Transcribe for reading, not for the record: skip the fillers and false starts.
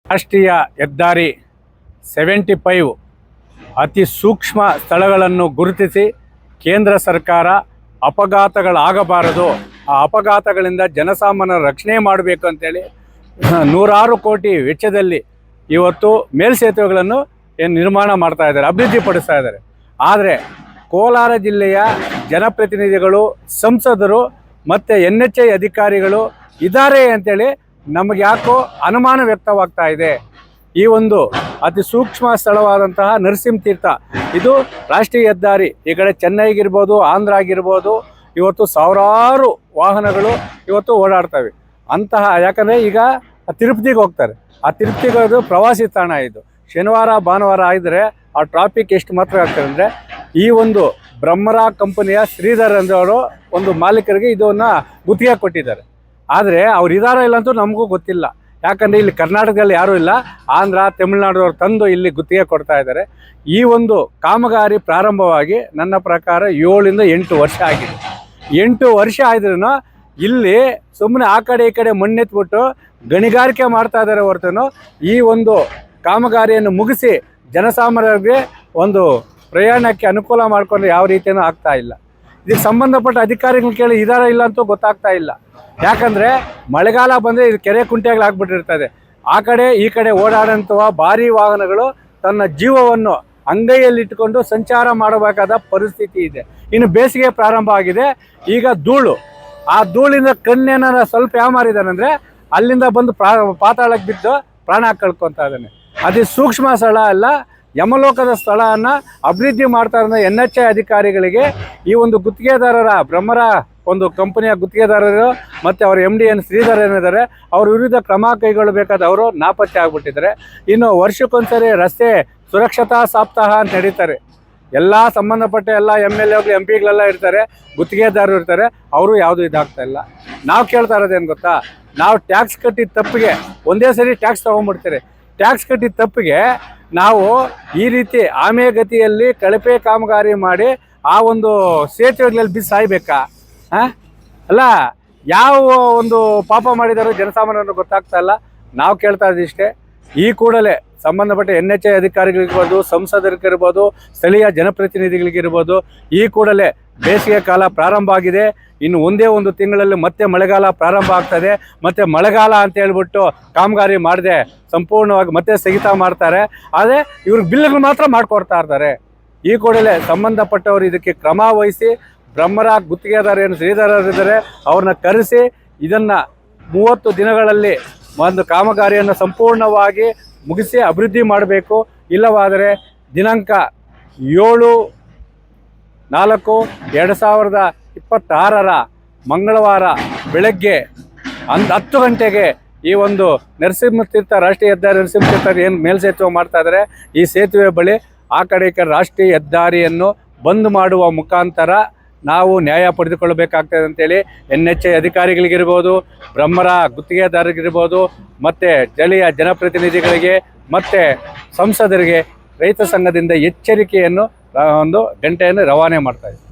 ರಾಷ್ಟ್ರೀಯ ಹೆದ್ದಾರಿ 75 ಅತಿ ಸೂಕ್ಷ್ಮ ಸ್ಥಳಗಳನ್ನು ಗುರುತಿಸಿ ಕೇಂದ್ರ ಸರ್ಕಾರ ಅಪಘಾತಗಳಾಗಬಾರದು, ಆ ಅಪಘಾತಗಳಿಂದ ಜನಸಾಮಾನ್ಯರ ರಕ್ಷಣೆ ಮಾಡಬೇಕು ಅಂತೇಳಿ ನೂರಾರು ಕೋಟಿ ವೆಚ್ಚದಲ್ಲಿ ಇವತ್ತು ಮೇಲ್ಸೇತುವೆಗಳನ್ನು ನಿರ್ಮಾಣ ಮಾಡ್ತಾ ಇದ್ದಾರೆ, ಅಭಿವೃದ್ಧಿಪಡಿಸ್ತಾ ಇದ್ದಾರೆ. ಆದರೆ ಕೋಲಾರ ಜಿಲ್ಲೆಯ ಜನಪ್ರತಿನಿಧಿಗಳು, ಸಂಸದರು ಮತ್ತು NHAI ಅಧಿಕಾರಿಗಳು ಇದ್ದಾರೆ ಅಂತೇಳಿ ನಮಗೆ ಯಾಕೋ ಅನುಮಾನ ವ್ಯಕ್ತವಾಗ್ತಾ ಇದೆ. ಈ ಒಂದು ಅತಿ ಸೂಕ್ಷ್ಮ ಸ್ಥಳವಾದಂತಹ ನರಸಿಂಹತೀರ್ಥ, ಇದು ರಾಷ್ಟ್ರೀಯ ಹೆದ್ದಾರಿ. ಈ ಕಡೆ ಚೆನ್ನೈಗಿರ್ಬೋದು, ಆಂಧ್ರ ಆಗಿರ್ಬೋದು, ಇವತ್ತು ಸಾವಿರಾರು ವಾಹನಗಳು ಇವತ್ತು ಓಡಾಡ್ತವೆ. ಅಂತಹ ಯಾಕಂದರೆ ಈಗ ತಿರುಪತಿಗೆ ಹೋಗ್ತಾರೆ, ಆ ತಿರುಪತಿಗೆ ಪ್ರವಾಸಿ ತಾಣ. ಇದು ಶನಿವಾರ ಭಾನುವಾರ ಆಗಿದ್ರೆ ಆ ಟ್ರಾಫಿಕ್ ಎಷ್ಟು ಮಾತ್ರ ಆಗ್ತದೆ ಅಂದರೆ, ಈ ಒಂದು ಬ್ರಹ್ಮರಾ ಕಂಪನಿಯ ಶ್ರೀಧರ್ ಅಂದವರು ಒಂದು ಮಾಲೀಕರಿಗೆ ಇದನ್ನು ಗುತ್ತಿಗೆ ಕೊಟ್ಟಿದ್ದಾರೆ. ಆದರೆ ಅವ್ರು ಇದಾರೋ ಇಲ್ಲ ಅಂತೂ ನಮಗೂ ಗೊತ್ತಿಲ್ಲ. ಯಾಕಂದರೆ ಇಲ್ಲಿ ಕರ್ನಾಟಕದಲ್ಲಿ ಯಾರೂ ಇಲ್ಲ, ಆಂಧ್ರ ತಮಿಳುನಾಡವ್ರು ತಂದು ಇಲ್ಲಿ ಗುತ್ತಿಗೆ ಕೊಡ್ತಾ ಇದ್ದಾರೆ. ಈ ಒಂದು ಕಾಮಗಾರಿ ಪ್ರಾರಂಭವಾಗಿ ನನ್ನ ಪ್ರಕಾರ 7 ಇಂದ 8 ವರ್ಷ ಆಗಿದೆ. 8 ವರ್ಷ ಆದ್ರೂ ಇಲ್ಲಿ ಸುಮ್ಮನೆ ಆ ಕಡೆ ಈ ಕಡೆ ಮಣ್ಣೆತ್ಬಿಟ್ಟು ಗಣಿಗಾರಿಕೆ ಮಾಡ್ತಾ ಇದ್ದಾರೆ ಹೊರತು ಈ ಒಂದು ಕಾಮಗಾರಿಯನ್ನು ಮುಗಿಸಿ ಜನಸಾಮಾನ್ಯರಿಗೆ ಒಂದು ಪ್ರಯಾಣಕ್ಕೆ ಅನುಕೂಲ ಮಾಡಿಕೊಂಡು ಯಾವ ರೀತಿಯೂ ಆಗ್ತಾ ಇಲ್ಲ. ಇದಕ್ಕೆ ಸಂಬಂಧಪಟ್ಟ ಅಧಿಕಾರಿಗಳು ಕೇಳಿ ಇದಾರ ಇಲ್ಲ ಅಂತೂ ಗೊತ್ತಾಗ್ತಾ ಇಲ್ಲ. ಯಾಕಂದರೆ ಮಳೆಗಾಲ ಬಂದರೆ ಇದು ಕೆರೆ ಕುಂಟೆಗಳಾಗ್ಬಿಟ್ಟಿರ್ತದೆ. ಆ ಕಡೆ ಈ ಕಡೆ ಓಡಾಡೋಂಥ ಭಾರೀ ವಾಹನಗಳು ತನ್ನ ಜೀವವನ್ನು ಅಂಗೈಯಲ್ಲಿಟ್ಟುಕೊಂಡು ಸಂಚಾರ ಮಾಡಬೇಕಾದ ಪರಿಸ್ಥಿತಿ ಇದೆ. ಇನ್ನು ಬೇಸಿಗೆ ಪ್ರಾರಂಭ ಆಗಿದೆ. ಈಗ ಧೂಳು, ಆ ಧೂಳಿಂದ ಕಣ್ಣೇನಾರ ಸ್ವಲ್ಪ ಯಾಮಾರಿದಾನಂದರೆ ಅಲ್ಲಿಂದ ಬಂದು ಪಾತಾಳಕ್ಕೆ ಬಿದ್ದು ಪ್ರಾಣ ಕಳ್ಕೊತಾ ಇದ್ದಾನೆ. ಅತಿ ಸೂಕ್ಷ್ಮ ಸ್ಥಳ ಅಲ್ಲ, ಯಮಲೋಕದ ಸ್ಥಳವನ್ನು ಅಭಿವೃದ್ಧಿ ಮಾಡ್ತಾ ಇರೋ NHAI ಅಧಿಕಾರಿಗಳಿಗೆ ಈ ಒಂದು ಗುತ್ತಿಗೆದಾರರ ಬ್ರಹ್ಮರ ಒಂದು ಕಂಪನಿಯ ಗುತ್ತಿಗೆದಾರರು ಮತ್ತು ಅವರ MD ಶ್ರೀಧರ್ ಏನಿದ್ದಾರೆ ಅವ್ರ ವಿರುದ್ಧ ಕ್ರಮ ಕೈಗೊಳ್ಳಬೇಕಾದ ಅವರು ನಾಪತ್ತೆ ಆಗಿಬಿಟ್ಟಿದ್ದಾರೆ. ಇನ್ನು ವರ್ಷಕ್ಕೊಂದ್ಸರಿ ರಸ್ತೆ ಸುರಕ್ಷತಾ ಸಪ್ತಾಹ ಅಂತ ನಡೀತಾರೆ. ಎಲ್ಲ ಸಂಬಂಧಪಟ್ಟ ಎಲ್ಲ MLAಗಳು MP ಗಳೆಲ್ಲ ಇರ್ತಾರೆ, ಗುತ್ತಿಗೆದಾರರು ಇರ್ತಾರೆ, ಅವರು ಯಾವುದೂ ಇದಾಗ್ತಾ ಇಲ್ಲ. ನಾವು ಕೇಳ್ತಾ ಇರೋದೇನು ಗೊತ್ತಾ, ನಾವು ಟ್ಯಾಕ್ಸ್ ಕಟ್ಟಿದ ತಪ್ಪಿಗೆ ಒಂದೇ ಸರಿ ಟ್ಯಾಕ್ಸ್ ತೊಗೊಂಡ್ಬಿಡ್ತೀರಿ. ಟ್ಯಾಕ್ಸ್ ಕಟ್ಟಿದ ತಪ್ಪಿಗೆ ನಾವು ಈ ರೀತಿ ಆಮೆಗತಿಯಲ್ಲಿ ಕಳಪೆ ಕಾಮಗಾರಿ ಮಾಡಿ ಆ ಒಂದು ಸೇತುವೆಗಳಲ್ಲಿ ಬಿದ್ದು ಸಾಯ್ಬೇಕಾ? ಅಲ್ಲ, ಯಾವ ಒಂದು ಪಾಪ ಮಾಡಿದಾರೋ ಜನಸಾಮಾನ್ಯರು ಗೊತ್ತಾಗ್ತಾ ಇಲ್ಲ. ನಾವು ಕೇಳ್ತಾ ಇದ್ದೀಷ್ಟೇ, ಈ ಕೂಡಲೇ ಸಂಬಂಧಪಟ್ಟ NHAI ಅಧಿಕಾರಿಗಳಿರ್ಬೋದು, ಸಂಸದರಿಗಿರ್ಬೋದು, ಸ್ಥಳೀಯ ಜನಪ್ರತಿನಿಧಿಗಳಿಗಿರ್ಬೋದು, ಈ ಕೂಡಲೇ ಬೇಸಿಗೆ ಕಾಲ ಪ್ರಾರಂಭ ಆಗಿದೆ. ಇನ್ನು ಒಂದೇ ಒಂದು ತಿಂಗಳಲ್ಲಿ ಮತ್ತೆ ಮಳೆಗಾಲ ಪ್ರಾರಂಭ ಆಗ್ತದೆ. ಮತ್ತು ಮಳೆಗಾಲ ಅಂತ ಹೇಳ್ಬಿಟ್ಟು ಕಾಮಗಾರಿ ಮಾಡದೆ ಸಂಪೂರ್ಣವಾಗಿ ಮತ್ತೆ ಸ್ಥಗಿತ ಮಾಡ್ತಾರೆ. ಆದರೆ ಇವ್ರಿಗೆ ಬಿಲ್ಗಳು ಮಾತ್ರ ಮಾಡಿಕೊಡ್ತಾ ಇರ್ತಾರೆ. ಈ ಕೂಡಲೇ ಸಂಬಂಧಪಟ್ಟವರು ಇದಕ್ಕೆ ಕ್ರಮ ವಹಿಸಿ ಬ್ರಹ್ಮರ ಗುತ್ತಿಗೆದಾರ ಏನು ಶ್ರೀಧರರಿದ್ದಾರೆ ಅವ್ರನ್ನ ಕರೆಸಿ ಇದನ್ನು 30 ದಿನಗಳಲ್ಲಿ ಒಂದು ಕಾಮಗಾರಿಯನ್ನು ಸಂಪೂರ್ಣವಾಗಿ ಮುಗಿಸಿ ಅಭಿವೃದ್ಧಿ ಮಾಡಬೇಕು. ಇಲ್ಲವಾದರೆ ದಿನಾಂಕ 7/4/2026 ಮಂಗಳವಾರ ಬೆಳಗ್ಗೆ 10 ಗಂಟೆಗೆ ಈ ಒಂದು ನರಸಿಂಹತೀರ್ಥ ರಾಷ್ಟ್ರೀಯ ಹೆದ್ದಾರಿ ನರಸಿಂಹತೀರ್ಥ ಏನು ಮೇಲ್ಸೇತುವೆ ಮಾಡ್ತಾ ಇದ್ದಾರೆ, ಈ ಸೇತುವೆ ಬಳಿ ಆ ಕಡೆ ರಾಷ್ಟ್ರೀಯ ಹೆದ್ದಾರಿಯನ್ನು ಬಂದ್ ಮಾಡುವ ಮುಖಾಂತರ ನಾವು ನ್ಯಾಯ ಪಡೆದುಕೊಳ್ಳಬೇಕಾಗ್ತದೆ ಅಂತೇಳಿ NHAI ಅಧಿಕಾರಿಗಳಿಗಿರ್ಬೋದು, ಬ್ರಹ್ಮರ ಗುತ್ತಿಗೆದಾರರಿಗಿರ್ಬೋದು, ಮತ್ತು ಸ್ಥಳೀಯ ಜನಪ್ರತಿನಿಧಿಗಳಿಗೆ ಮತ್ತು ಸಂಸದರಿಗೆ ರೈತ ಸಂಘದಿಂದ ಎಚ್ಚರಿಕೆಯನ್ನು ಒಂದು ಗಂಟೆಯನ್ನು ರವಾನೆ ಮಾಡ್ತಾ ಇದ್ದೀವಿ.